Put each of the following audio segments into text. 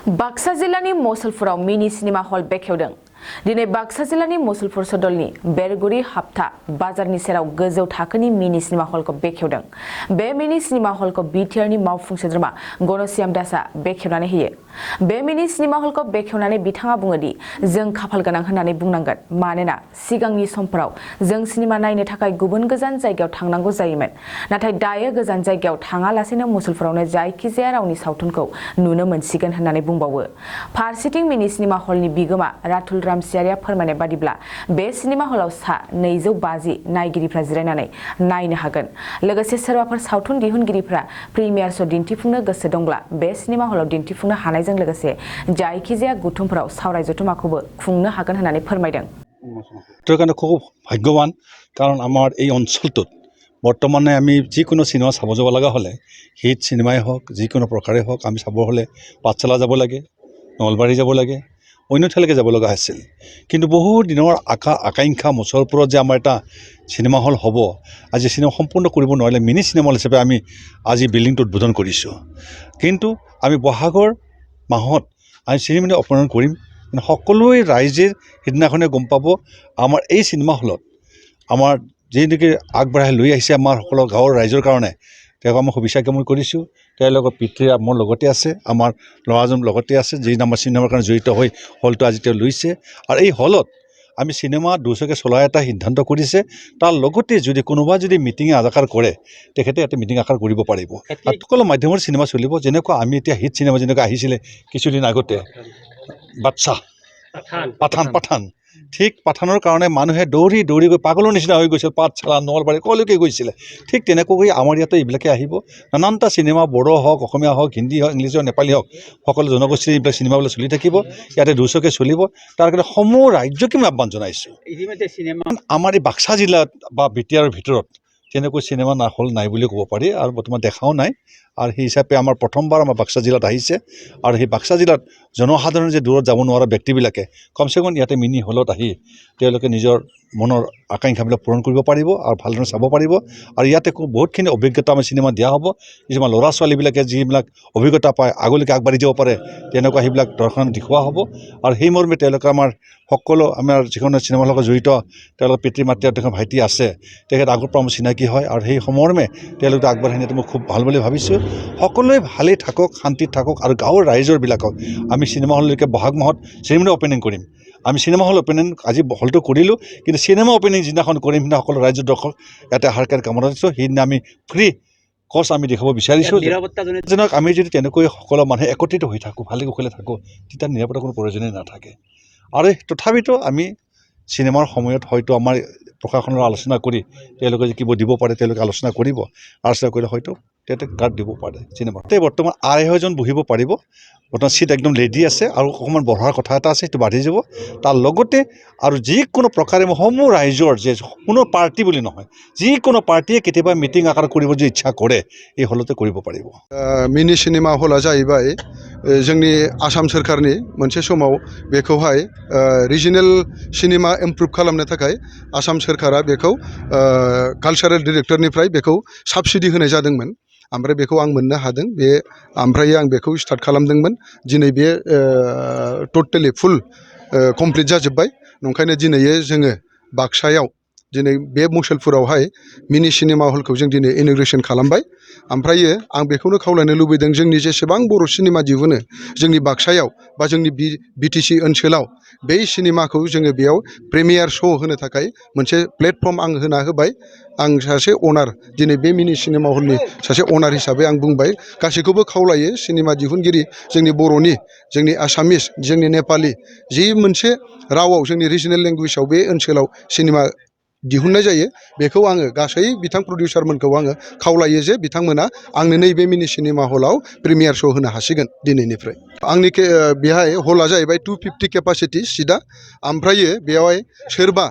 बाक्सा जिल्लानि मसलपुराव मिनि cinema hall बेखेवदों। दिनै बाक्सा जिल्लानि मसलपुर सदलनि बेरगुरि हाबथा बाजारनि सेराव गोजौ थाखोनि मिनि सिनेमा हलखौ बेखेवदों। बे मिनि सिनेमा हलखौ बिटिआरनि मावफुं सोद्रोमा गणश्याम दासआ बेखेवनानै होयो। बे मिनि सिनेमा हलखौ बेखेवनानै बिथाङा बुङोदि जों खाफाल गोनां होननानै बुंनांगोन, मानोना सिगांनि समफोराव जों सिनेमा नायनो थाखाय गुबुन गोजान जायगायाव थांनांगौ जायोमोन, नाथाय दायो गोजान जायगायाव थाङालासेनो मुसलपुरावनो जायखिजाया रावनि सावथुनखौ नुनो मोनसिगोन होननानै बुंबावो। फारसेथिं मिनि सिनेमा हलनि बिगोमा रातुल रामसियारिया फोरमायनाय बादिब्ला बे सिनेमा हलाव सा 250 नायगिरिफ्रा जिरायनानै नायनो हागोन। लोगोसे सोरबाफोर सावथुन दिहुनगिरिफ्रा प्रिमियार श' दिन्थिफुंनो गोसो दंब्ला बे सिनेमा हलाव दिन्थिफुंनो हानायजों लोगोसे जायखिजाया गुथुमफोराव सावराय जथुमाखौबो खुंनो हागोन होननानै फोरमायदों। খুব ভাগ্যৱান, কাৰণ আমাৰ এই অঞ্চলটোত বৰ্তমানে আমি যিকোনো সিনেমা চাব যাব লগা হ'লে, হিট সিনেমাই হওক যিকোনো প্ৰকাৰেই হওক, আমি চাব হ'লে পাঠশালা যাব লাগে, নলবাৰী যাব লাগে, অন্য ঠাইলৈকে যাব লগা হৈছিল। কিন্তু বহু দিনৰ আকাংক্ষা মছলপুৰত যে আমাৰ এটা চিনেমা হল হ'ব, আজি চিনেমা সম্পূৰ্ণ কৰিব নোৱাৰিলে মিনি চিনেমা হল হিচাপে আমি আজি বিল্ডিংটো উদ্বোধন কৰিছোঁ। কিন্তু আমি বহাগৰ মাহত আমি চিনেমা অপৰেণ্ট কৰিম। সকলোৱে ৰাইজে সিদিনাখনে গম পাব আমাৰ এই চিনেমা হলত আমাৰ যিনেকি আগবঢ়াই লৈ আহিছে আমাৰ সকলো গাঁৱৰ ৰাইজৰ কাৰণে, তেওঁক আমি শুভেচ্ছা জ্ঞাপন কৰিছোঁ। তেওঁলোকৰ পিতৃ মোৰ লগতে আছে, আমাৰ ল'ৰাজন লগতে আছে, যি আমাৰ চিনেমাৰ কাৰণে জড়িত হৈ হলটো আজি তেওঁ লৈছে। আৰু এই হলত আমি চিনেমা দুচকে চলোৱা এটা সিদ্ধান্ত কৰিছে। তাৰ লগতে যদি কোনোবা যদি মিটিঙে আকাৰ কৰে, তেখেতে এটা মিটিং আকাৰ কৰিব পাৰিব। আৰু সকলো মাধ্যমৰ চিনেমা চলিব। যেনেকুৱা আমি এতিয়া হিট চিনেমা যেনেকুৱা আহিছিলে কিছুদিন আগতে বাদশাহ, পাঠান, ঠিক পাঠানৰ কাৰণে মানুহে দৌৰি দৌৰি গৈ পাগলৰ নিচিনা হৈ গৈছিল। পাঠশালা নলবাৰী কলৈকে গৈছিলে। ঠিক তেনেকৈ আমাৰ ইয়াতে এইবিলাকে আহিব। নানানটা চিনেমা বড়ো হওক, অসমীয়া হওক, হিন্দী হওক, ইংলিছ হওক, নেপালী হওক, সকলো জনগোষ্ঠীৰ এইবিলাক চিনেমাবিলাক চলি থাকিব। ইয়াতে দুচকে চলিব। তাৰ কাৰণে সমূহ ৰাজ্যকে মই আহ্বান জনাইছোঁ। আমাৰ এই বাক্সা জিলাত বা বিটিআৰৰ ভিতৰত তেনেকৈ চিনেমা হল নাই বুলি ক'ব পাৰি, আৰু বৰ্তমান দেখাও নাই। আৰু সেই হিচাপে আমাৰ প্ৰথমবাৰ আমাৰ বাক্সা জিলাত আহিছে। আৰু সেই বাক্সা জিলাত জনসাধাৰণ যে দূৰত যাব নোৱাৰা ব্যক্তিবিলাকে কমচে কম ইয়াতে মিনি হলত আহি তেওঁলোকে নিজৰ মনৰ আকাংক্ষাবিলাক পূৰণ কৰিব পাৰিব আৰু ভালদৰে চাব পাৰিব। আৰু ইয়াতে বহুতখিনি অভিজ্ঞতা আমাৰ চিনেমা দিয়া হ'ব। কিছুমান ল'ৰা ছোৱালীবিলাকে যিবিলাক অভিজ্ঞতা পায় আগলৈকে আগবাঢ়ি যাব পাৰে, তেনেকুৱা সেইবিলাক দৰ্শন দেখুওৱা হ'ব। আৰু সেই মৰ্মে তেওঁলোকে আমাৰ সকলো আমাৰ যিখন চিনেমাৰ লগত জড়িত তেওঁলোকৰ পিতৃ মাতৃ আৰু তেখেতৰ ভাইটি আছে, তেখেত আগৰ পৰা মোৰ চিনাকি হয়। আৰু সেই সমৰ্মে তেওঁলোকে আগবাঢ়ি নিয়াটো মই খুব ভাল বুলি ভাবিছোঁ। সকলোৱে ভালেই থাকক, শান্তিত থাকক। আৰু গাঁৱৰ ৰাইজৰবিলাকক আমি চিনেমা হললৈকে বহাগ মাহত চেৰিমনি অপেনিং কৰিম। আমি চিনেমা হল অপেনিং আজি হলটো কৰিলোঁ, কিন্তু চিনেমা অপেনিং যিদিনাখন কৰিম সেইদিনা সকলো ৰাইজৰ দৰ্শক ইয়াতে অহাৰ কাৰণে কামনা কৰিছোঁ। সেইদিনা আমি ফ্ৰী কচ আমি দেখাব বিচাৰিছোঁ। যেনক আমি যদি তেনেকৈ সকলো মানুহে একত্ৰিত হৈ থাকোঁ, ভালে কুশলে থাকোঁ, তেতিয়া নিৰাপত্তাৰ কোনো প্ৰয়োজনেই নাথাকে। আৰু তথাপিতো আমি চিনেমাৰ সময়ত হয়তো আমাৰ প্ৰশাসনৰ আলোচনা কৰি তেওঁলোকে যে কিবা দিব পাৰে তেওঁলোকে আলোচনা কৰিব। আলোচনা কৰিলে হয়তো তেওঁলোকে গাৰ্ড দিব পাৰে চিনেমাত। বৰ্তমান 250 জন বহিব পাৰিব। বৰ্তমান চিট একদম ৰেডি আছে, আৰু অকণমান বঢ়াৰ কথা এটা আছে, সেইটো বাঢ়ি যাব। তাৰ লগতে আৰু যিকোনো প্ৰকাৰে সমূহ ৰাইজৰ যে কোনো পাৰ্টি বুলি নহয়, যিকোনো পাৰ্টিয়ে কেতিয়াবা মিটিং আকাৰ কৰিব যদি ইচ্ছা কৰে এই হলতে কৰিব পাৰিব। मिनि सिनेमा हला जाहैबाय जोंनि आसाम सोरखारनि मोनसे समाव बेखौहाय रिजनेल सिनेमा इमप्रुभ खालामनो थाखाय आसाम सोरखारा बेखौ कालचारेल डिरेक्टरनिफ्राय बेखौ साबसिडि होनाय जादोंमोन। ओमफ्राय बेखौ आं मोननो हादों। बे ओमफ्राय आं बेखौ स्टार्ट खालामदोंमोन। दिनै बे टटेलि फुल कमप्लिट जाजोब्बाय। नंखायनो दिनै जोङो बाक्सायाव दिनै बे मसलपुरावहाय मिनि सिनेमा हलखौ जों दिनै इन'ग्रेसन खालामबाय। ओमफ्रायो आं बेखौनो खावलायनो लुबैदों, जोंनि जेसेबां बर' सिनेमा दिहुनो जोंनि बाक्सायाव बा जोंनि बिटिसि ओनसोलाव, बै सिनेमाखौ जोङो बेयाव प्रिमियार श' होनो थाखाय मोनसे प्लेटफर्म आं होना होबाय। आं सासे अनार, दिनै बे मिनि सिनेमा हलनि सासे अनार हिसाबै आं बुंबाय, गासैखौबो खावलायो सिनेमा दिहुनगिरि जोंनि बर'नि, जोंनि आसामिस, जोंनि नेपालि, जि मोनसे रावाव जोंनि रिजनेल लेंगुवेजाव बे ओनसोलाव सिनेमा दिहुननाय जायो, बेखौ आङो गासै बिथां प्रडिउसारमोनखौ आङो खावलायो जे बिथांमोना आंनो नैबे मिनि सिनेमा हलाव प्रिमियार श' होनो हासिगोन दिनैनिफ्राय। आंनि बेहाय हला जाहैबाय 250 केपासिटि सिटआ। ओमफ्रायो बेवहाय सोरबा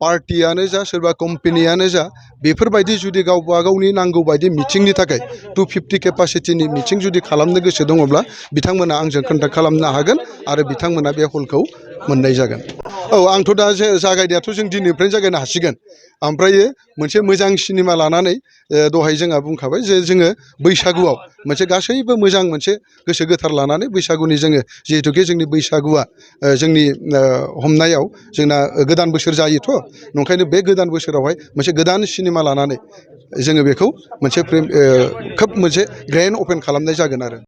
पार्टियानो जा सोरबा कम्पेनियानो जा बेफोरबायदि जुदि गावबा गावनि नांगौ बायदि मिटिंनि थाखाय 250 केपासिटिनि मिटिं जुदि खालामनो गोसो दङब्ला बिथांमोना आंजों कन्टेक्ट खालामनो हागोन, आरो बिथांमोना बे हलखौ मोननाय जागोन। औ आंथ' दा जागायनायाथ' जों दिनैनिफ्रायनो जागायनो हासिगोन। ओमफ्रायो मोनसे मोजां सिनेमा लानानै दहाय जोंहा बुंखाबाय जे जोङो बैसागुआव मोनसे गासैबो मोजां मोनसे गोसो गोथार लानानै बैसागुनि जोङो जिहेथुके जोंनि बैसागुआ जोंनि हमनायाव जोंना गोदान बोसोर जायोथ' नंखायनो बे गोदान बोसोरावहाय मोनसे गोदान सिनेमा लानानै जोङो बेखौ मोनसे खोब मोनसे ग्रेन्ड अपेन खालामनाय जागोन आरो।